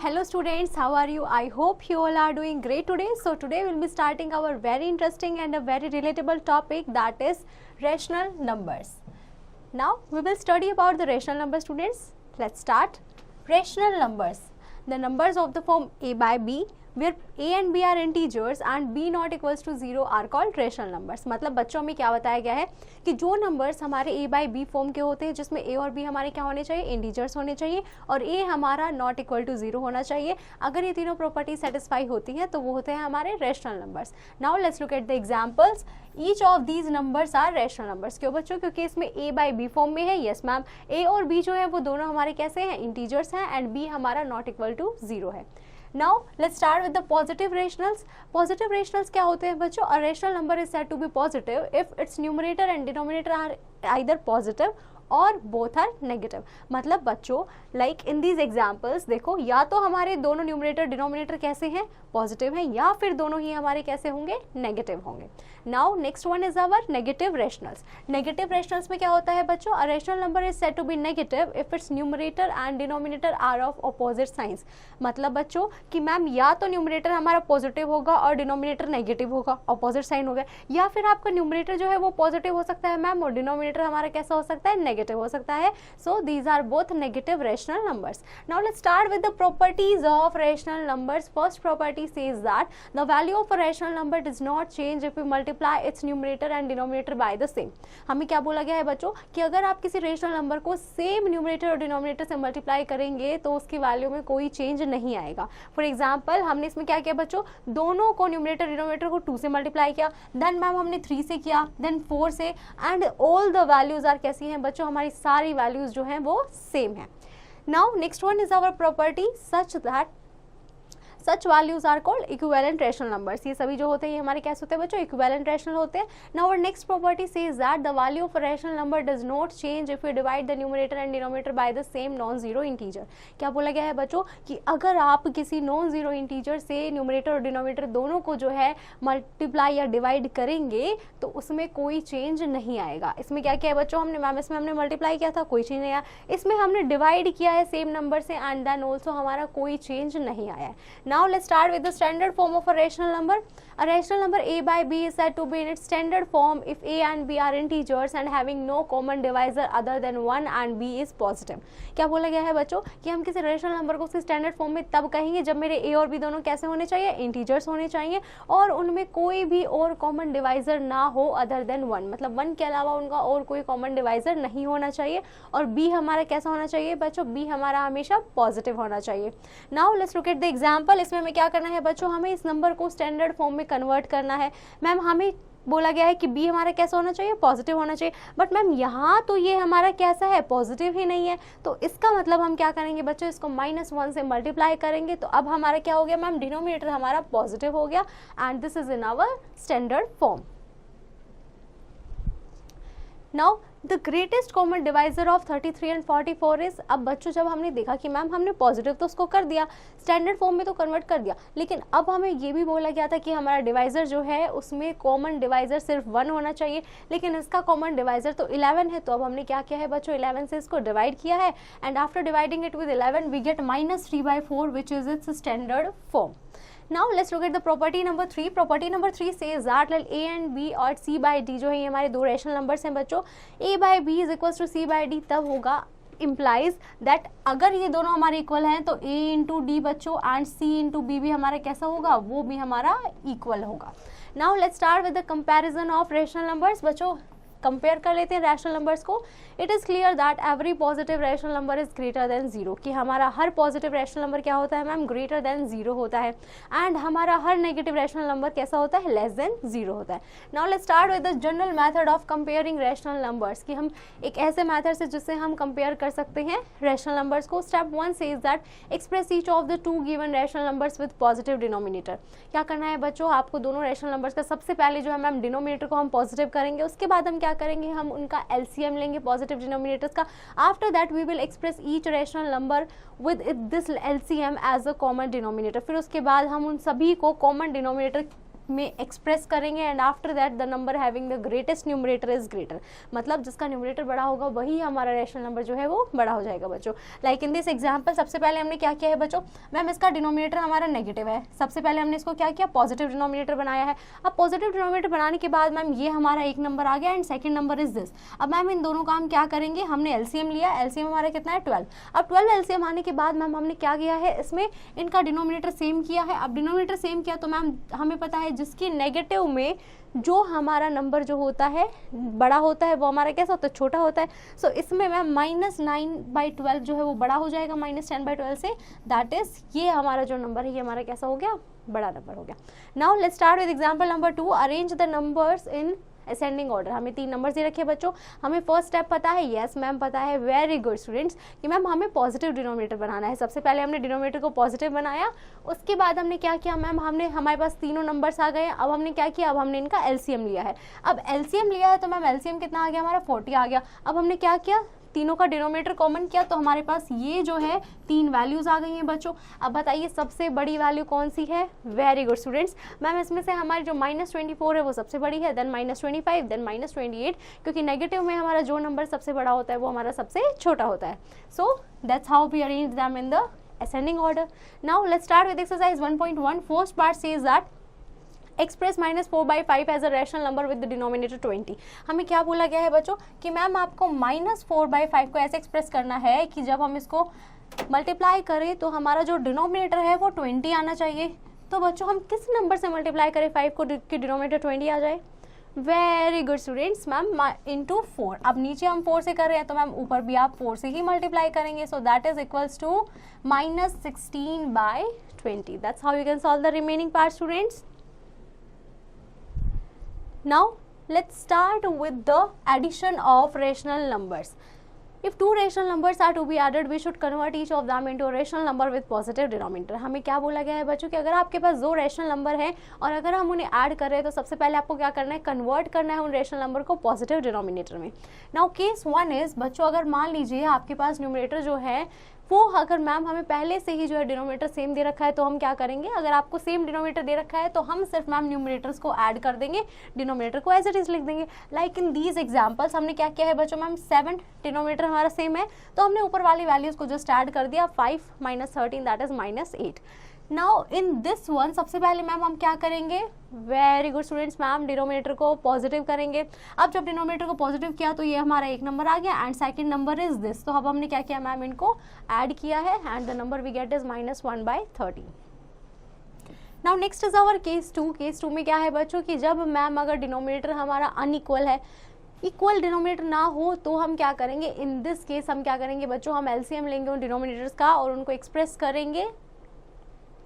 Hello students, how are you? I hope you all are doing great today. So today we'll be starting our very interesting and a very relatable topic, that is rational numbers. Now we will study about the rational numbers, students. Let's start. Rational numbers, the numbers of the form a by b where a and b are integers and b not equals to 0 are called rational numbers. मतलब बच्चों में क्या बताया गया है कि जो numbers हमारे a by b फॉर्म के होते हैं जिसमें a और b हमारे क्या होने चाहिए, इंटीजर्स होने चाहिए, और a हमारा नॉट इक्वल टू 0 होना चाहिए. अगर ये तीनों प्रॉपर्टी सेटिस्फाई होती हैं तो वो होते हैं हमारे rational numbers. Now let's look at the examples. Each of these numbers are rational numbers. क्यों बच्चों? क्योंकि इसमें a by b फॉर्म में है. यस मैम, a और b जो है वो दोनों हमारे कैसे हैं, इंटीजर्स हैं, एंड b हमारा नॉट इक्वल टू 0 है. Now let's start with the positive rationals. Positive rationals क्या होते हैं बच्चों? A rational number is said to be positive if its numerator and denominator are either positive और both are negative. मतलब बच्चों like in these examples देखो, या तो हमारे दोनों न्यूमरेटर डिनोमिनेटर कैसे हैं, पॉजिटिव हैं, या फिर दोनों ही हमारे कैसे होंगे, नेगेटिव होंगे. Now next one is our negative rationals. Negative rationals में क्या होता है बच्चों? A rational number is said to be negative if its numerator and denominator are of opposite signs. मतलब बच्चों कि मैम या तो न्यूमरेटर हमारा पॉजिटिव होगा और डिनोमिनेटर नेगेटिव होगा, अपोजिट साइन होगा, या फिर आपका न्यूमरेटर जो है वो पॉजिटिव हो सकता है मैम और डिनोमिनेटर हमारा कैसा हो सकता है, नेगेटिव हो सकता है. So these are both negative rational numbers. Now let's start with the properties of rational numbers. First property says that the value of a rational number does not change if we multiply its numerator and denominator by the same. हमें क्या बोला गया है बच्चों कि अगर आप किसी रेशनल नंबर को सेम न्यूमरेटर और डिनोमिनेटर से मल्टीप्लाई करेंगे तो उसकी वैल्यू में कोई चेंज नहीं आएगा. फॉर एग्जाम्पल हमने इसमें क्या किया बच्चों, दोनों को न्यूमरेटर डिनोमिनेटर को 2 से मल्टीप्लाई किया, देन मैम हमने 3 से किया, देन 4 से, and all the values are कैसी हैं बच्चों, हमारी सारी वैल्यूज जो हैं वो सेम है. Now next one is our property such that such values are called equivalent rational numbers. ये सभी जो होते हैं ये हमारे कैसे होते हैं बच्चों, इक्विवेलेंट रेशनल होते हैं. Now our next property says that the value of a rational number does not change if we divide the numerator and denominator by the same non zero integer. क्या बोला गया है बच्चों कि अगर आप किसी नॉन जीरो इंटीजर से न्यूमरेटर और डिनोमिनेटर दोनों को जो है मल्टीप्लाई या डिवाइड करेंगे तो उसमें कोई चेंज नहीं आएगा. इसमें क्या किया है बच्चों हमने, मैम इसमें हमने मल्टीप्लाई किया था, कोई चेंज नहीं आया. इसमें हमने डिवाइड किया है सेम नंबर से एंड देन ऑल्सो हमारा कोई चेंज नहीं आया है. Now let's start with standard form of a rational number. A rational number a by b is said to be in its standard form if a and b are integers and having no common divisor other than 1 and b is positive. क्या बोला गया है बच्चों कि हम किसी rational number को उसके स्टैंडर्ड फॉर्म में तब कहेंगे जब मेरे a और b दोनों कैसे होने चाहिए, इंटीजर्स होने चाहिए, और उनमें कोई भी और कॉमन डिवाइजर ना हो अदर देन 1. मतलब 1 के अलावा उनका और कोई कॉमन डिवाइजर नहीं होना चाहिए, और b हमारा कैसा होना चाहिए बच्चों, b हमारा हमेशा पॉजिटिव होना चाहिए. Now let's look at the example. इसमें हमें क्या करना है बच्चों, हमें इस नंबर को स्टैंडर्ड फॉर्म में कन्वर्ट करना है. मैम हमें बोला गया है कि b हमारा कैसा होना चाहिए, पॉजिटिव होना चाहिए, बट मैम यहाँ तो ये हमारा कैसा है, पॉजिटिव ही नहीं है. तो इसका मतलब हम क्या करेंगे बच्चों, इसको -1 से मल्टीप्लाई करेंगे तो अब हमारा क्या हो गया मैम, डिनोमिनेटर हमारा पॉजिटिव हो गया, and this is in our standard form. Now the greatest common divisor of 33 and 44 is. अब बच्चों जब हमने देखा कि मैम हमने पॉजिटिव तो उसको कर दिया, स्टैंडर्ड फॉर्म में तो कन्वर्ट कर दिया, लेकिन अब हमें ये भी बोला गया था कि हमारा डिवाइजर जो है उसमें कॉमन डिवाइजर सिर्फ 1 होना चाहिए, लेकिन इसका कॉमन डिवाइजर तो 11 है. तो अब हमने क्या किया है बच्चों, 11 से इसको डिवाइड किया है, and after dividing it with 11 we get -3/4 which is its standard form. Now let's look at the property number 3. Property number 3 says that a and b और c by d जो है ये हमारे दो रेशनल नंबर्स हैं बच्चों. a by b is equals to c by d तब होगा, implies that अगर ये दोनों हमारे इक्वल हैं तो a into d बच्चों एंड c into b भी हमारा कैसा होगा, वो भी हमारा इक्वल होगा. Now let's start with the comparison of rational numbers. बच्चों कंपेयर कर लेते हैं रैशनल नंबर्स को. It is clear that every positive rational number is greater than 0. कि हमारा हर पॉजिटिव रैशनल नंबर क्या होता है मैम, ग्रेटर देन 0 होता है, एंड हमारा हर नेगेटिव रैशनल नंबर कैसा होता है, लेस देन 0 होता है. Now let's start with the general method of comparing rational numbers. कि हम एक ऐसे मेथड से जिससे हम कंपेयर कर सकते हैं रैशनल नंबर्स को. Step 1 says that express each of the 2 given rational numbers with positive denominator. क्या करना है बच्चों, आपको दोनों रैशनल नंबर्स का सबसे पहले जो है मैम डिनोमिनेटर को हम पॉजिटिव करेंगे, उसके बाद हम क्या करेंगे, हम उनका एलसीएम लेंगे पॉजिटिव डिनोमिनेटर्स का. After that we will express each rational number with this LCM as a common denominator. फिर उसके बाद हम उन सभी को कॉमन डिनोमिनेटर में एक्सप्रेस करेंगे and after that the number having the greatest numerator is greater, मतलब जिसका न्यूमरेटर बड़ा होगा वही हमारा रैशनल नंबर जो है वो बड़ा हो जाएगा बच्चों। लाइक इन दिस एग्जांपल सबसे पहले हमने क्या किया है बच्चों, मैम इसका डिनोमिनेटर हमारा नेगेटिव है, सबसे पहले हमने इसको क्या किया, पॉजिटिव डिनोमिनेटर बनाया है। अब पॉजिटिव डिनोमिनेटर बनाने के बाद मैम ये हमारा एक नंबर आ गया and second number is this. अब मैम इन दोनों का हम क्या करेंगे, हमने एलसीएम लिया, एलसीएम हमारा कितना है 12। अब 12 एलसीएम आने के बाद मैम हमने क्या किया है, इसमें इनका डिनोमिनेटर सेम किया है। अब डिनोमिनेटर सेम किया तो मैम हमें पता है जिसकी नेगेटिव में जो हमारा नंबर जो होता है बड़ा होता है वो हमारा कैसा होता है, छोटा होता है। सो इसमें मैम -9/12 जो है वो बड़ा हो जाएगा -10/12 से, दैट इज ये हमारा जो नंबर है ये हमारा कैसा हो गया, बड़ा नंबर हो गया। Now let's start with example number 2, arrange the numbers in ascending order. हमें 3 नंबर दे रखे बच्चों, हमें फर्स्ट स्टेप पता है, यस मैम पता है, वेरी गुड स्टूडेंट्स, कि मैम हमें पॉजिटिव डिनोमिनेटर बनाना है। सबसे पहले हमने डिनोमिनेटर को पॉजिटिव बनाया, उसके बाद हमने क्या किया मैम, हमने हमारे पास तीनों नंबर्स आ गए। अब हमने क्या किया, अब हमने इनका एलसीएम लिया है। अब एलसीएम लिया है तो मैम एलसीएम कितना आ गया हमारा 40 आ गया। अब हमने क्या किया, तीनों का डिनोमिनेटर कॉमन किया तो हमारे पास ये जो है 3 वैल्यूज आ गई हैं बच्चों। अब बताइए सबसे बड़ी वैल्यू कौन सी है, वेरी गुड स्टूडेंट्स, मैम इसमें से हमारी जो -24 है वो सबसे बड़ी है, देन -25, देन -28, क्योंकि नेगेटिव में हमारा जो नंबर सबसे बड़ा होता है वो हमारा सबसे छोटा होता है। So that's how we arrange them in the ascending order. Now let's start with exercise 1.1. First part says that express -4/5 as a rational number with the denominator 20। हमें क्या बोला गया है बच्चों कि मैम आपको -4/5 को ऐसे एक्सप्रेस करना है कि जब हम इसको मल्टीप्लाई करें तो हमारा जो डिनोमिनेटर है वो 20 आना चाहिए। तो बच्चों हम किस नंबर से मल्टीप्लाई करें 5 को कि डिनोमिनेटर 20 आ जाए, very good students, ma'am into 4। अब नीचे हम 4 से कर रहे हैं तो मैम ऊपर भी आप 4 से ही मल्टीप्लाई करेंगे, so that is equals to -16/20। That's how you can solve the remaining part students. Now let's start with the addition of rational numbers. If 2 rational numbers are to be added, we should convert each of them into a rational number with positive denominator. हमें क्या बोला गया है बच्चों कि अगर आपके पास 2 rational number हैं और अगर हम उन्हें ऐड कर रहे हैं तो सबसे पहले आपको क्या करना है, कन्वर्ट करना है उन रेशनल नंबर को पॉजिटिव डिनोमिनेटर में। नाउ केस 1 इज बच्चों, अगर मान लीजिए आपके पास न्यूमरेटर जो है वो अगर मैम हमें पहले से ही जो है डिनोमिनेटर सेम दे रखा है तो हम क्या करेंगे, अगर आपको सेम डिनोमिनेटर दे रखा है तो हम सिर्फ मैम न्यूमरेटर्स को ऐड कर देंगे, डिनोमिनेटर को एज इट इज लिख देंगे। लाइक इन दीज एग्जांपल्स हमने क्या किया है बच्चों, मैम 7 डिनोमिनेटर हमारा सेम है तो हमने ऊपर वाली वैल्यूज को जस्ट ऐड कर दिया, 5 - 13 that is -8। Now in this one सबसे पहले मैम हम क्या करेंगे, very good students, ma'am denominator को पॉजिटिव करेंगे। अब जब डिनोमिनेटर को पॉजिटिव किया तो ये हमारा एक नंबर आ गया and second number is this. तो अब हमने क्या किया मैम, इनको ऐड किया है and the number we get is -1/13। Now next is our case 2। Case 2 में क्या है बच्चों कि जब मैम अगर डिनोमिनेटर हमारा अनइक्वल है, इक्वल डिनोमिनेटर ना हो तो हम क्या करेंगे, इन दिस केस हम क्या करेंगे बच्चों, हम एलसीएम लेंगे उन डिनोमिनेटर्स का और उनको एक्सप्रेस करेंगे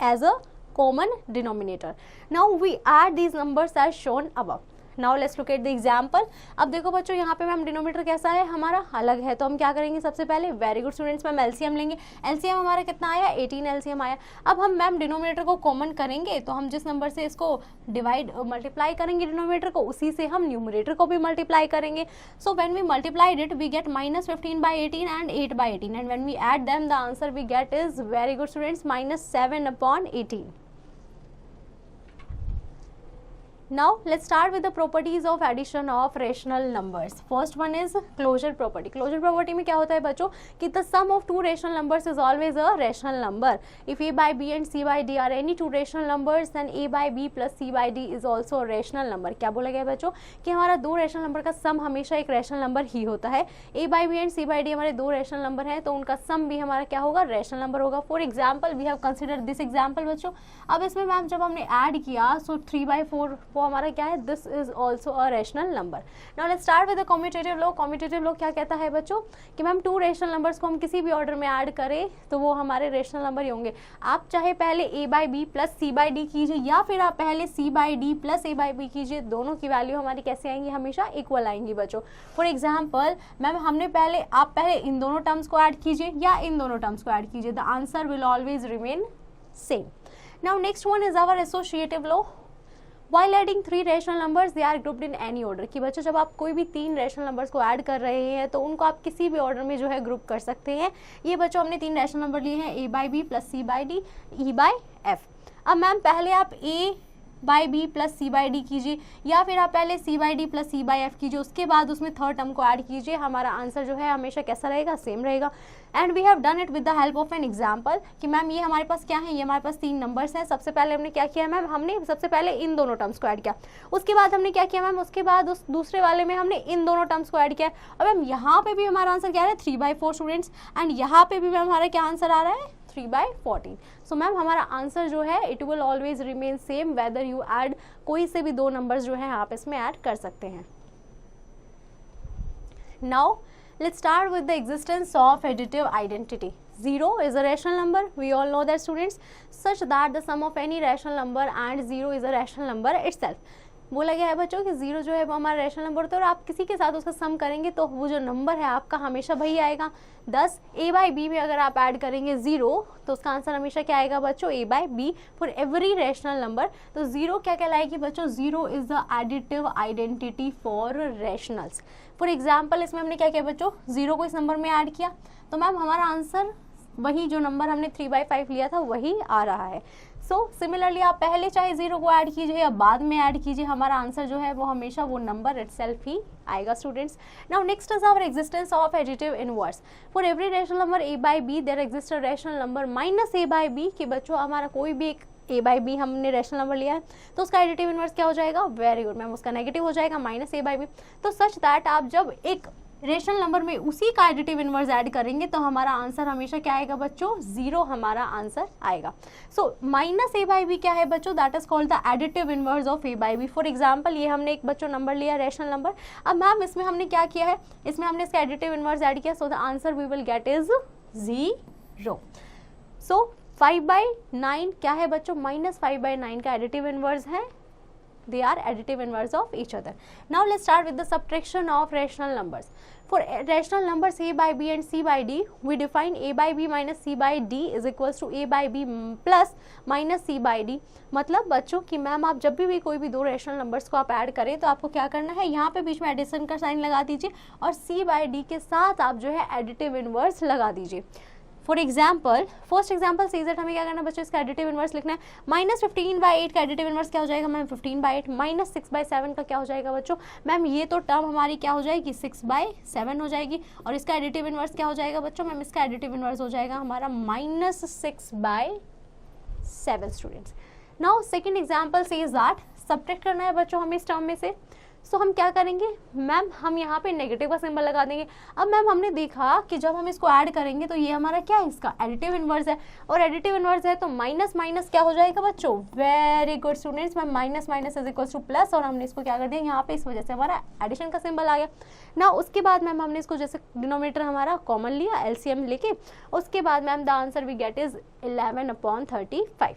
as a common denominator. Now we add these numbers as shown above. Now let's look at the example. अब देखो बच्चों यहाँ पे मैम डिनोमिनेटर कैसा है, हमारा अलग है, तो हम क्या करेंगे सबसे पहले, very good students, ma'am LCM लेंगे। एलसीएम हमारा कितना आया, 18 एलसीएम आया। अब हम मैम डिनोमिनेटर को कॉमन करेंगे तो हम जिस नंबर से इसको मल्टीप्लाई करेंगे डिनोमिनेटर को, उसी से हम न्यूमरेटर को भी मल्टीप्लाई करेंगे। So when we multiplied it we get -15/18 and 8/18 and when we add them the answer we get is, very good students, -7/18. Now let's start with the properties of addition of rational numbers. First one is closure property. Closure property में क्या होता है बच्चों कि the sum of 2 rational numbers is always a rational number. If a by b and c by d are any 2 rational numbers, then a by b plus c by d is also a rational number. क्या बोला गया बच्चों कि हमारा 2 rational number का sum हमेशा एक rational number ही होता है। a by b and c by d हमारे 2 rational number हैं तो उनका sum भी हमारा क्या होगा, rational number होगा। For example we have considered this example बच्चों। अब इसमें मैम जब हमने ऐड किया सो 3/4 हमारा क्या है, this is also a rational number. Now let's start with the commutative law. Commutative law क्या कहता है बच्चों कि मैम 2 रेशनल नंबर्स को हम किसी भी ऑर्डर में ऐड करें तो वो हमारे रेशनल नंबर ही होंगे। आप चाहे पहले a by B plus c by D कीजिए या फिर आप पहले c by D plus a by b कीजिए, दोनों की वैल्यू हमारी कैसे आएंगी, हमेशा इक्वल आएंगी बच्चों। फॉर एग्जाम्पल मैम हमने आप पहले इन दोनों टर्म्स को ऐड कीजिए या इन दोनों टर्म्स को ऐड कीजिए, the answer will always remain same. Now next one is our associative law. While adding 3 rational numbers, they are grouped in any order। कि बच्चों जब आप कोई भी 3 रेशनल नंबर्स को ऐड कर रहे हैं तो उनको आप किसी भी ऑर्डर में जो है ग्रुप कर सकते हैं। ये बच्चों हमने 3 रेशनल नंबर लिए हैं, a by B plus c by D E by F. अब मैम पहले आप a by B plus C by D कीजिए, या फिर आप पहले C by D plus C by F कीजिए, उसके बाद उसमें थर्ड टर्म को ऐड कीजिए, हमारा आंसर जो है हमेशा कैसा रहेगा, सेम रहेगा। And we have done it with the help of an example कि मैम ये हमारे पास क्या है, ये हमारे पास 3 नंबर्स हैं। सबसे पहले हमने क्या किया मैम, हमने सबसे पहले इन दोनों टर्म्स को ऐड किया, उसके बाद हमने क्या किया मैम, उसके बाद उस दूसरे वाले में हमने इन दोनों टर्म्स को ऐड किया। अब मैम यहाँ पे भी हमारा आंसर क्या है, 3/4 स्टूडेंट्स, एंड यहाँ पे भी मैम हमारा क्या आंसर आ रहा है, 3/14। सो मैम हमारा आंसर जो है it will always remain same whether you add, कोई से भी 2 नंबर्स जो है आप इसमें ऐड कर सकते हैं। Now let's start with the existence of additive identity. 0 is a rational number, we all know that students, such that the sum of any rational number and 0 is a rational number itself. बोला गया है बच्चों कि 0 जो है वो हमारा rational number होता है और आप किसी के साथ उसका सम करेंगे तो वो जो नंबर है आपका हमेशा वही आएगा। 10 a/b में अगर आप ऐड करेंगे 0 तो उसका आंसर हमेशा क्या आएगा बच्चों, a/b for every rational number. तो 0 क्या कहलाएगी बच्चों, 0 is the additive identity for rationals. For example इसमें हमने क्या किया बच्चों, 0 को इस नंबर में ऐड किया तो मैम हमारा आंसर वही जो नंबर हमने 3/5 लिया था वही आ रहा है। सो सिमिलरली आप पहले चाहे 0 को ऐड कीजिए या बाद में ऐड कीजिए, हमारा आंसर जो है वो हमेशा वो नंबर इटसेल्फ ही आएगा students. Now next is our existence of additive inverse. For every rational number a/b there exist a rational number minus a/b कि बच्चों हमारा कोई भी एक a/b हमने रैशनल नंबर लिया है तो उसका एडिटिव इनवर्स क्या हो जाएगा, वेरी गुड मैम, उसका नेगेटिव हो जाएगा माइनस a/b। तो सच दैट आप जब एक रेशनल नंबर में उसी का एडिटिव इनवर्स ऐड करेंगे तो हमारा आंसर हमेशा क्या आएगा बच्चों, 0 हमारा आंसर आएगा। सो माइनस a/b क्या है बच्चों, that is called the additive inverse of a/b। For example ये हमने एक बच्चों नंबर लिया रेशनल नंबर, अब मैम इसमें हमने क्या किया है, इसमें हमने इसका एडिटिव इनवर्स ऐड किया, so the answer we will get is 0। So 5/9 क्या है बच्चों, माइनस 5/9 का एडिटिव इनवर्स है, they are additive inverse of each other. Now let's start with the subtraction of rational numbers. For rational numbers a/b and c/d, we define a/b minus c/d is equals to a/b plus minus c/d। मतलब बच्चों कि ma'am आप जब भी कोई भी 2 rational numbers को आप ऐड करें तो आपको क्या करना है, यहाँ पे बीच में एडिशन का साइन लगा दीजिए और c/d के साथ आप जो है एडिटिव इनवर्स लगा दीजिए। For example first example say that हमें क्या करना है बच्चों, इसका एडिटिव इनवर्स लिखना है। माइनस 15/8 का एडिटिव इनवर्स क्या हो जाएगा मैम, 15/8 माइनस 6/7 का क्या हो जाएगा बच्चों, मैम ये तो टर्म हमारी क्या हो जाएगी, 6/7 हो जाएगी और इसका एडिटिव इनवर्स क्या हो जाएगा बच्चों, मैम इसका एडिटिव इनवर्स हो जाएगा हमारा minus 6/7 students. Now second example say that subtract करना है बच्चों हमें इस टर्म में से, सो हम क्या करेंगे मैम, हम यहाँ पे नेगेटिव का सिंबल लगा देंगे। अब मैम हमने देखा कि जब हम इसको ऐड करेंगे तो ये हमारा क्या है, इसका एडिटिव इनवर्स है और एडिटिव इनवर्स है तो माइनस माइनस क्या हो जाएगा बच्चों, very good students, ma'am minus minus is equals two plus और हमने इसको क्या कर दिया यहाँ पे, इस वजह से हमारा एडिशन का सिंबल आ गया ना। उसके बाद मैम हमने इसको जैसे डिनोमिनेटर हमारा कॉमन लिया एलसीएम लेके, उसके बाद ma'am the answer we get is 11/35।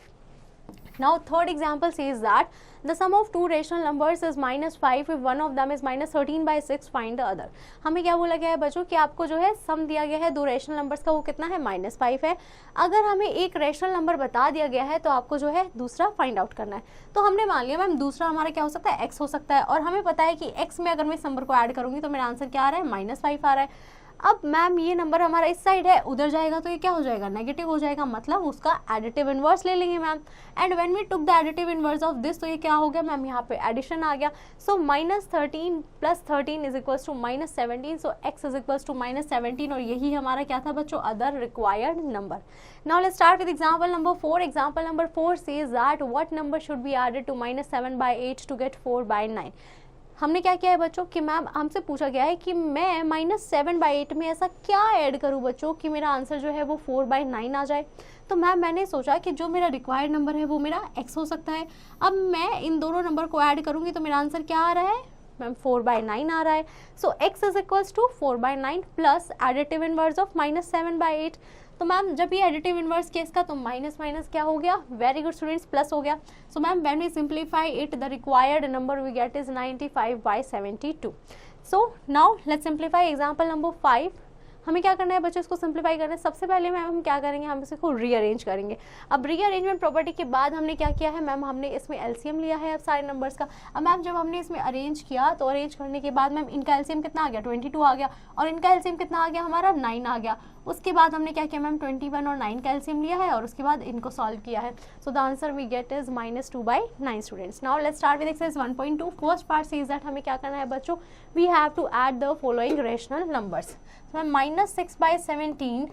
Now third example says that the sum of 2 rational numbers is -5 if one of them is -13/6, find the other। हमें क्या बोला गया है बच्चों कि आपको जो है सम दिया गया है 2 रेशनल नंबर्स का, वो कितना है -5 है। अगर हमें एक रेशनल नंबर बता दिया गया है तो आपको जो है दूसरा फाइंड आउट करना है। तो हमने मान लिया मैम दूसरा हमारा क्या हो सकता है, x हो सकता है और हमें पता है कि x में अगर मैं इस नंबर को ऐड करूंगी तो मेरा आंसर क्या आ रहा है, -5 आ रहा है। अब मैम ये नंबर हमारा इस साइड है, उधर जाएगा तो ये क्या हो जाएगा, नेगेटिव हो जाएगा, मतलब उसका एडिटिव इनवर्स ले लेंगे ma'am. And when we took the additive inverse of this तो ये क्या हो गया मैम, यहाँ पे एडिशन आ गया। So -13 + 13 is equals to -17, so x is equals to -17 और यही हमारा क्या था बच्चों, other required number. Now let's start with example number 4। Example number 4 says that what number should be added to -7/8 to get 4/9। हमने क्या किया है बच्चों कि मैम हमसे पूछा गया है कि मैं -7/8 में ऐसा क्या ऐड करूं बच्चों कि मेरा आंसर जो है वो 4/9 आ जाए। तो मैम मैंने सोचा कि जो मेरा रिक्वायर्ड नंबर है वो मेरा x हो सकता है। अब मैं इन दोनों नंबर को ऐड करूंगी तो मेरा आंसर क्या आ रहा है मैम, 4/9 आ रहा है। So x is equals to 4/9 plus additive inverse of -7/8। तो मैम जब ये एडिटिव इनवर्स केस का तो माइनस माइनस क्या हो गया, वेरी गुड स्टूडेंट्स, प्लस हो गया। सो ma'am when we simplify it the required number we get is 95/72। So now let's simplify example number 5। हमें क्या करना है बच्चों, इसको सिंप्लीफाई करना है। सबसे पहले मैम हम क्या करेंगे, हम इसको रीअरेंज करेंगे। अब रीअरेंजमेंट प्रॉपर्टी के बाद हमने क्या किया है मैम, हमने इसमें एलसीएम लिया है अब सारे नंबर्स का। अब मैम जब हमने इसमें अरेंज किया तो अरेंज करने के बाद मैम इनका एलसीएम कितना आ गया, 22 आ गया और इनका एलसीएम कितना आ गया हमारा, 9 आ गया। उसके बाद हमने क्या किया मैम 21 और 9 का एलसीएम लिया है और उसके बाद इनको सॉल्व किया है. So the answer we get is -2/9 students. Now let's start with exercise 1.2. First part says that हमें क्या करना है बच्चों, we have to add the following rational numbers. Ma'am -6/17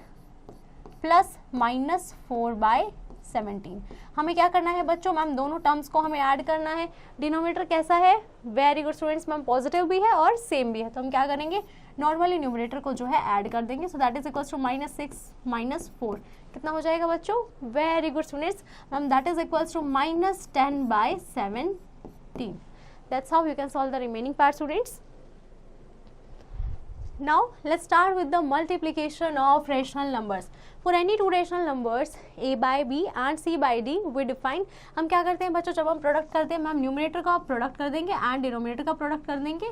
plus -4/17 हमें क्या करना है बच्चों, मैम दोनों टर्म्स को हमें ऐड करना है. डिनोमिनेटर कैसा है, very good students, ma'am positive भी है और सेम भी है. तो हम क्या करेंगे, नॉर्मली न्यूमरेटर को जो है ऐड कर देंगे. So that is equals to -6 - 4 कितना हो जाएगा बच्चों, very good students, ma'am that is equals to -10/17. That's how you can solve the remaining part students. Now let's start with the multiplication of rational numbers. For any two rational numbers a by b and c by d we define, हम क्या करते हैं बच्चों, जब हम product करते हैं ma'am numerator का प्रोडक्ट कर देंगे एंड डिनोमिनेटर का प्रोडक्ट कर देंगे.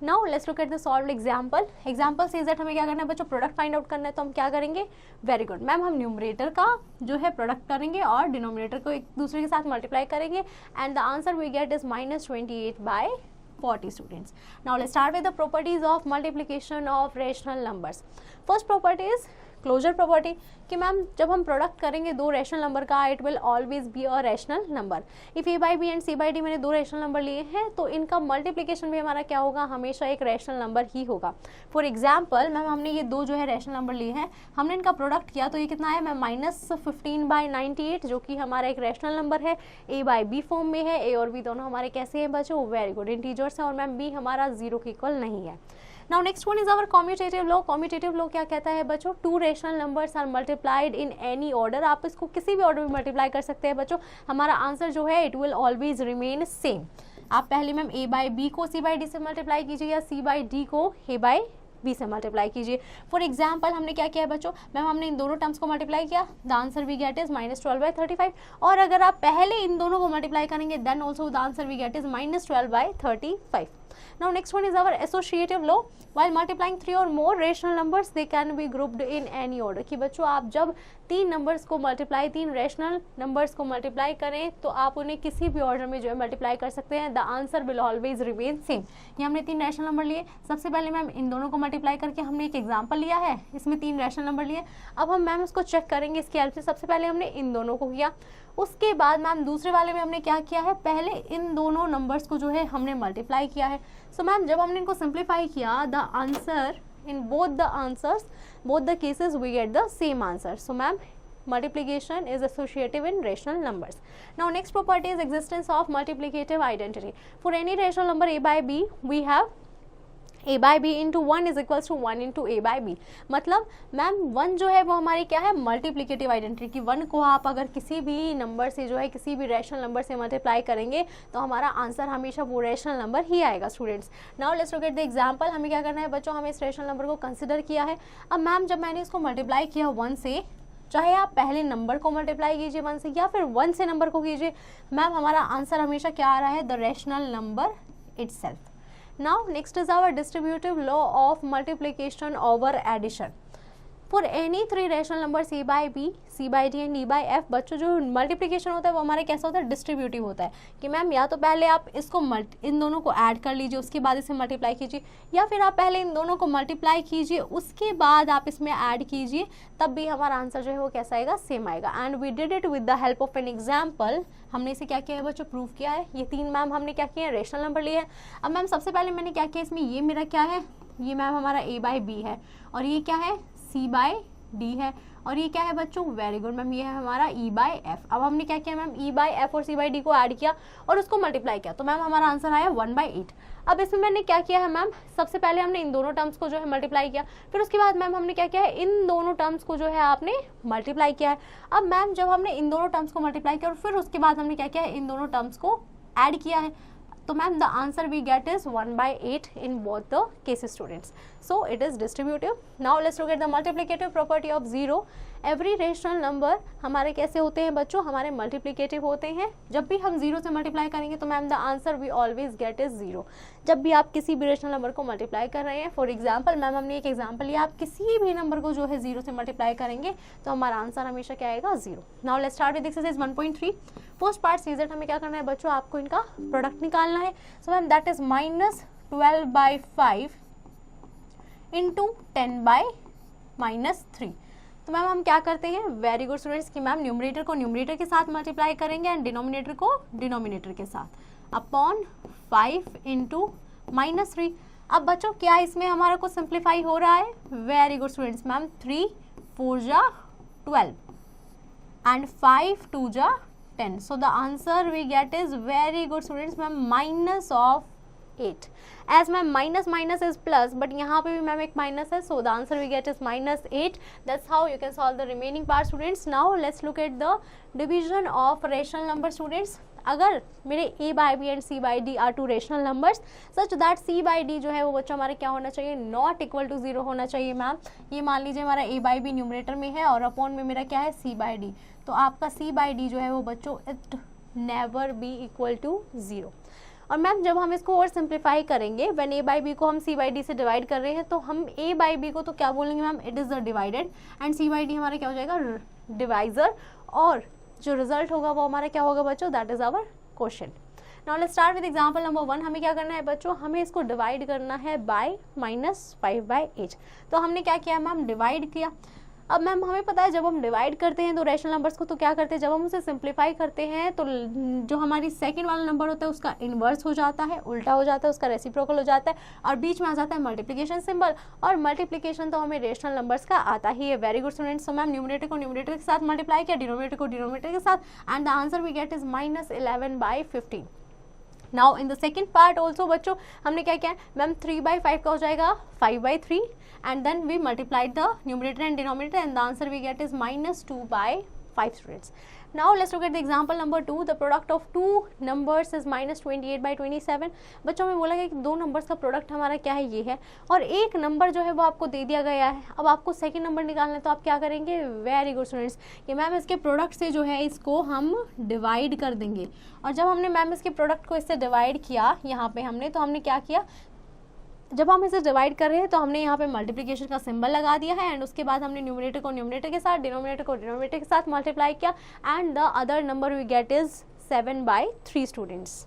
Now let's look at the solved example. Example says that हमें क्या करना है बच्चों, प्रोडक्ट फाइंड आउट करना है. तो हम क्या करेंगे, वेरी गुड मैम, हम न्यूमरेटर का जो है प्रोडक्ट करेंगे और डिनोमिनेटर को एक दूसरे के साथ मल्टीप्लाई करेंगे and the answer we get is -28/40 students. Now let's start with the properties of multiplication of rational numbers. First property is closure property कि मैम जब हम प्रोडक्ट करेंगे दो रैशनल नंबर का, it will always be a rational number. If a by b and c by d मैंने दो rational number लिए हैं तो इनका मल्टीप्लिकेशन भी हमारा क्या होगा, हमेशा एक रैशनल नंबर ही होगा. फॉर एग्जाम्पल मैम हमने ये दो जो है रैशनल नंबर लिए हैं, हमने इनका प्रोडक्ट किया तो ये कितना है मैम -15/98 जो कि हमारा एक रैशनल नंबर है. ए बाई बी फॉर्म में है, ए और बी दोनों हमारे कैसे हैं बच्चों, वेरी गुड इंटीजर्स हैं और मैम बी हमारा 0 के इक्वल नहीं है. Now next one is our commutative law. Commutative law क्या कहता है बच्चों, two rational numbers are multiplied in any order. आप इसको किसी भी ऑर्डर में मल्टीप्लाई कर सकते हैं बच्चों, हमारा आंसर जो है it will always remain same. आप पहले मैम ए बाई बी को सी बाई डी से मल्टीप्लाई कीजिए या सी बाई डी को ए बाई बी से मल्टीप्लाई कीजिए. फॉर एग्जाम्पल हमने क्या किया है बच्चों, मैम हमने इन दोनों टर्म्स को मल्टीप्लाई किया, the answer we get is -12/35. और अगर आप पहले इन दोनों को मल्टीप्लाई करेंगे then also the answer we get is -12/35. Now next one is our associative law. While multiplying three or more rational numbers, they can be grouped in any order. कि बच्चों आप जब तीन नंबर्स को मल्टीप्लाई, तीन rational numbers को multiply करें तो आप उन्हें किसी भी ऑर्डर में जो है मल्टीप्लाई कर सकते हैं. The answer will always remain same. ये हमने तीन रैशनल नंबर लिए, सबसे पहले मैम इन दोनों को मल्टीप्लाई करके हमने एक एग्जाम्पल लिया है, इसमें तीन रैशनल नंबर लिए. अब हम मैम उसको चेक करेंगे इसकी हेल्प से. सबसे पहले हमने इन दोनों को किया, उसके बाद मैम दूसरे वाले में हमने क्या किया है, पहले इन दोनों नंबर्स को जो है हमने मल्टीप्लाई किया है. सो मैम जब हमने इनको सिंप्लीफाई किया, the answer in both the answers, both the cases we get the same answer. So ma'am, multiplication is associative in rational numbers. Now next property is existence of multiplicative identity. For any rational number a by b, we have a by b into 1 is equals to 1 into a by b. मतलब ma'am 1 जो है वो हमारी क्या है, multiplicative identity की. 1 को आप अगर किसी भी नंबर से जो है किसी भी रैशनल नंबर से मल्टीप्लाई करेंगे तो हमारा आंसर हमेशा वो रैशनल नंबर ही आएगा students. Now let's look at the example. हमें क्या करना है बच्चों, हमें इस रैशनल नंबर को कंसिडर किया है. अब मैम जब मैंने इसको मल्टीप्लाई किया 1 से, चाहे आप पहले नंबर को मल्टीप्लाई कीजिए 1 से या फिर 1 से नंबर को कीजिए, मैम हमारा आंसर हमेशा क्या आ रहा है, the rational number itself. Now next is our distributive law of multiplication over addition. For any three rational numbers a by b, c by d and d by f, बच्चों जो multiplication होता है वो हमारे कैसा होता है, डिस्ट्रीब्यूटिव होता है. कि मैम या तो पहले आप इसको इन दोनों को ऐड कर लीजिए, उसके बाद इसे मल्टीप्लाई कीजिए, या फिर आप पहले इन दोनों को मल्टीप्लाई कीजिए उसके बाद आप इसमें ऐड कीजिए, तब भी हमारा आंसर जो है वो कैसा आएगा, सेम आएगा. And we did it with the help of an example. हमने इसे क्या किया है बच्चों, प्रूव किया है. ये तीन मैम हमने क्या किया है, रेशनल नंबर लिए हैं. अब मैम सबसे पहले मैंने क्या किया, इसमें ये मेरा क्या है, ये मैम हमारा a बाई बी है और ये क्या है, c बाई डी है और ये क्या है बच्चों, वेरी गुड मैम, ये है हमारा e बाई एफ. अब हमने क्या किया मैम, e बाई एफ और c बाई डी को ऐड किया और उसको मल्टीप्लाई किया तो मैम हमारा आंसर आया 1/8. अब इसमें मैंने क्या किया है मैम, सबसे पहले हमने इन दोनों टर्म्स को जो है मल्टीप्लाई किया, फिर उसके बाद मैम हमने क्या किया है, इन दोनों टर्म्स को जो है आपने मल्टीप्लाई किया है. अब मैम जब हमने इन दोनों टर्म्स को मल्टीप्लाई किया और फिर उसके बाद हमने क्या किया है, इन दोनों टर्म्स को ऐड किया है, तो ma'am the answer we get is 1/8 in both the cases students. So it is distributive. Now let's look at the multiplicative property of 0. Every rational number हमारे कैसे होते हैं बच्चों, हमारे मल्टीप्लिकेटिव होते हैं. जब भी हम 0 से मल्टीप्लाई करेंगे तो ma'am the answer we always get is 0. जब भी आप किसी भी रेशनल नंबर को मल्टीप्लाई कर रहे हैं, फॉर एग्जाम्पल मैम हमने एक एग्जाम्पल लिया, आप किसी भी नंबर को जो है 0 से मल्टीप्लाई करेंगे तो हमारा आंसर हमेशा क्या आएगा, 0. Now let's start with exercise 1.3. First part says that हमें क्या करना है बच्चों, आपको इनका प्रोडक्ट निकालना है. So ma'am that is -12/5 into 10/2. -3। तो मैम हम क्या करते हैं, वेरी गुड स्टूडेंट्स, कि मैम न्यूमरेटर को न्यूमरेटर के साथ मल्टीप्लाई करेंगे एंड डिनोमिनेटर को डिनोमिनेटर के साथ, अपॉन 5 इंटू -3। अब बच्चों क्या इसमें हमारा कुछ सिंप्लीफाई हो रहा है, वेरी गुड स्टूडेंट्स, मैम 3 4 जा 12 and 5 2 ja 10. So the answer we get is, very good students, ma'am minus of 8. As ma'am minus minus is plus, but यहाँ पे भी मैम एक minus है, so the answer we get is -8. That's how you can solve the remaining part students. Now let's look at the division of rational number students. अगर मेरे a by b and c by d are two rational numbers such that c by d जो है वो बच्चों हमारे क्या होना चाहिए, नॉट इक्वल टू 0 होना चाहिए। मैम ये मान लीजिए हमारा a by b न्यूमरेटर में है और अपॉन में मेरा क्या है c by d, तो आपका c by d जो है वो बच्चों it never be equal to 0। और मैम जब हम इसको और सिंप्लीफाई करेंगे, व्हेन a by b को हम c by d से डिवाइड कर रहे हैं तो हम a by b को तो क्या बोलेंगे ma'am, it is the divided, and c by d हमारा क्या हो जाएगा, डिवाइजर, और जो रिजल्ट होगा वो हमारा क्या होगा बच्चों, that is our question. Now let's start with example number 1। हमें क्या करना है बच्चों, हमें इसको डिवाइड करना है बाय -5/8। तो हमने क्या किया मैम, डिवाइड किया। अब मैम हमें पता है जब हम डिवाइड करते हैं तो रैशनल नंबर्स को तो क्या करते हैं, जब हम उसे सिंप्लीफाई करते हैं तो जो हमारी सेकंड वाला नंबर होता है उसका इन्वर्स हो जाता है, उल्टा हो जाता है, उसका रेसिप्रोकल हो जाता है, और बीच में आ जाता है मल्टीप्लिकेशन सिंबल, और मल्टीप्लिकेशन तो हमें रैशनल नंबर्स का आता ही है। वेरी गुड स्टूडेंट्स, तो मैम न्यूमरेटर को न्यूमरेटर के साथ मल्टीप्लाई किया, डिनोमिनेटर को डिनोमिनेटर के साथ, and the answer we get is -11/15। Now in the second part also बच्चों हमने क्या किया मैम, 3/5 का हो जाएगा 5/3, and then we multiplied the numerator and denominator, and the answer we get is -2/5 students. Now let's look at the example number 2. The product of two numbers is -28/27. बच्चों में बोला गया कि दो नंबर्स का प्रोडक्ट हमारा क्या है, ये है, और एक नंबर जो है वो आपको दे दिया गया है। अब आपको सेकंड नंबर निकालना है तो आप क्या करेंगे, वेरी गुड स्टूडेंट्स, कि मैम इसके प्रोडक्ट से जो है इसको हम डिवाइड कर देंगे। और जब हमने मैम इसके प्रोडक्ट को इससे डिवाइड किया यहाँ पे हमने, तो हमने क्या किया, जब हम इसे डिवाइड कर रहे हैं तो हमने यहाँ पे मल्टीप्लिकेशन का सिंबल लगा दिया है, एंड उसके बाद हमने न्यूमरेटर को न्यूमरेटर के साथ, डिनोमिनेटर को डिनोमिनेटर के साथ मल्टीप्लाई किया, and the other number we get is 7/3 students.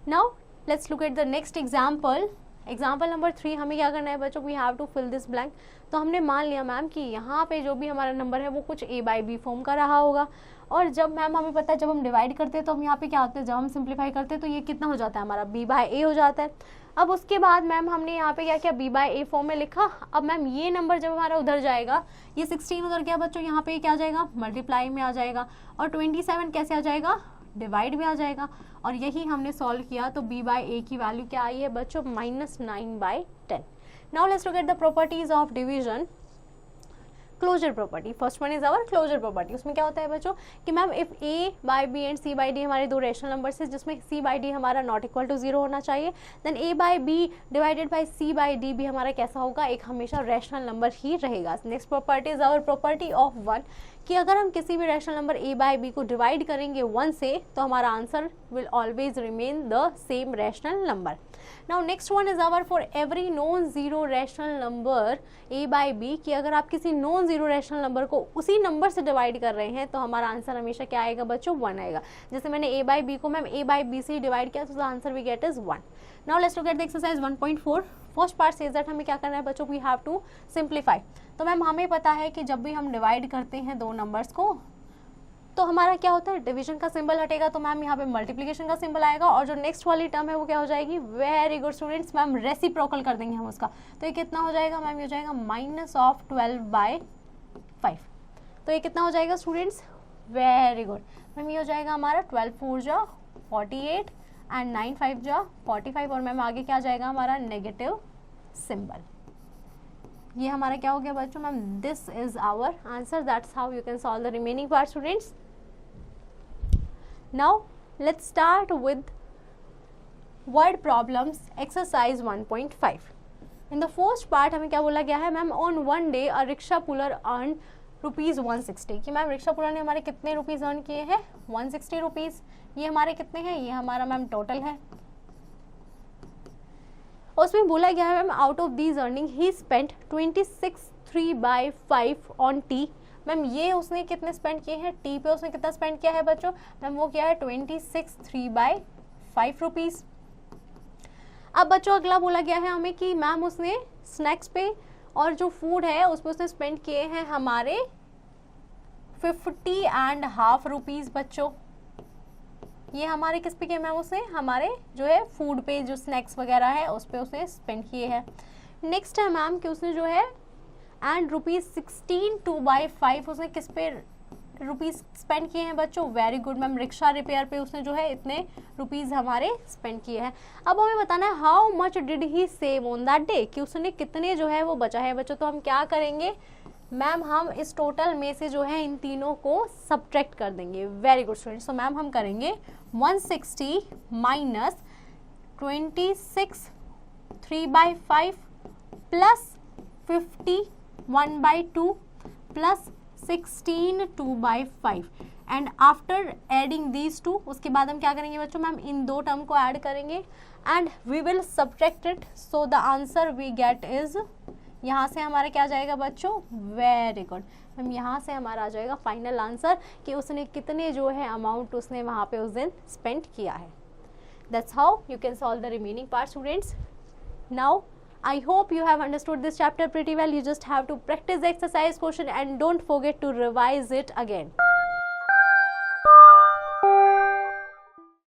Now let's look at the next example. Example number 3, हमें क्या करना है बच्चों, we have to fill this blank. तो हमने मान लिया मैम कि यहाँ पे जो भी हमारा नंबर है वो कुछ a by b फॉर्म का रहा होगा, और जब मैम हमें पता है जब हम डिवाइड करते हैं तो हम यहाँ पे क्या होते हैं, जब हम सिंप्लीफाई करते हैं तो ये कितना हो जाता है हमारा, b/a हो जाता है। अब उसके बाद मैम हमने यहाँ पे क्या किया, b/a फॉर्म में लिखा। अब मैम ये नंबर जब हमारा उधर जाएगा, ये 16 उधर गया बच्चों, यहाँ पे क्या आ जाएगा, मल्टीप्लाई में आ जाएगा, और 27 कैसे आ जाएगा, डिवाइड में आ जाएगा, और यही हमने सॉल्व किया। तो b/a की वैल्यू क्या आई है बच्चों, -9/10। Now let's look at the properties of division. Closure property, first one is our closure property. उसमें क्या होता है बच्चों कि ma'am if a by b and c by d हमारे दो रैशनल नंबर्स हैं जिसमें c by d हमारा नॉट इक्वल टू 0 होना चाहिए, then a by b divided by c by d भी हमारा कैसा होगा, एक हमेशा रैशनल नंबर ही रहेगा। Next property is our property of 1, कि अगर हम किसी भी rational number a by b को डिवाइड करेंगे 1 से तो हमारा answer will always remain the same rational number. Now next one is our for every non zero rational number a by b, कि अगर आप किसी नॉन जीरो रैशनल नंबर को उसी नंबर से डिवाइड कर रहे हैं तो हमारा आंसर हमेशा क्या आएगा बच्चों, 1 आएगा। जैसे मैंने a by b को मैम a by b से डिवाइड किया तो answer we get is 1। Now let's look at the exercise 1.4। First part says that हमें क्या करना है बच्चों, वी हैव टू सिंप्लीफाई। तो मैम हमें पता है कि जब भी हम डिवाइड करते हैं दो नंबर्स को तो हमारा क्या होता है, डिवीजन का सिंबल हटेगा, तो मैम यहाँ पे मल्टीप्लिकेशन का सिंबल आएगा, और जो नेक्स्ट वाली टर्म है वो क्या हो जाएगी, very good students, ma'am reciprocal कर देंगे हम उसका। तो ये कितना हो जाएगा मैम, ये हो जाएगा -12/5। तो ये कितना हो जाएगा स्टूडेंट्स, वेरी गुड मैम, ये हो जाएगा हमारा 12 4 जा 48 एंड 9 5 जा 45, और मैम आगे क्या आ जाएगा हमारा नेगेटिव सिंबल। ये हमारा क्या हो गया बच्चों, ma'am this is our answer. That's how you can solve the remaining part students. Now let's start with word problems exercise 1.5। In the first part हमें क्या बोला गया है ma'am, on one day a rickshaw puller earn ₹160, कि ma'am rickshaw puller ने हमारे कितने rupees earn किए हैं, 160 रुपीज़। ये हमारे कितने हैं, ये हमारा मैम टोटल है। उसमें बोला गया है ma'am out of these earning he spent 26/3/5 on T. Ma'am ये उसने कितने स्पेंड किए हैं, टी पे उसने कितना स्पेंड किया है बच्चों, मैम वो क्या है 26/3/5 रुपीज़। अब बच्चों अगला बोला गया है हमें कि मैम उसने स्नैक्स पे और जो फूड है उस पर उसने स्पेंड किए हैं हमारे 50.5 रुपीज़। बच्चों ये हमारे किस पे किए मैम, उसने हमारे जो है फूड पे, जो स्नैक्स वगैरह है उस पे उसने स्पेंड किए हैं। नेक्स्ट है मैम कि उसने जो है एंड ₹16 2/5 उसने किस पे रुपीज़ स्पेंड किए हैं बच्चों। Very good ma'am, rickshaw repair पे उसने जो है इतने रुपीज़ हमारे स्पेंड किए हैं। अब हमें बताना है how much did he save on that day, कि उसने कितने जो है वो बचा है बच्चों। तो हम क्या करेंगे मैम, हम इस टोटल में से जो है इन तीनों को सब्ट्रैक्ट कर देंगे। Very good students. तो मैम हम करेंगे 160 minus 26 3/5 plus 50 1/2 plus 16 2/5 and after adding these two, उसके बाद हम क्या करेंगे बच्चों मैम, इन दो टर्म को ऐड करेंगे and we will subtract it. So the answer we get is, यहाँ से हमारा क्या जाएगा बच्चों, वेरी गुड मैम, यहाँ से हमारा आ जाएगा फाइनल आंसर कि उसने कितने जो है अमाउंट उसने वहाँ पे उस दिन स्पेंड किया है। That's how you can solve the remaining part students. Now I hope you have understood this chapter pretty well. You just have to practice the exercise question and don't forget to revise it again.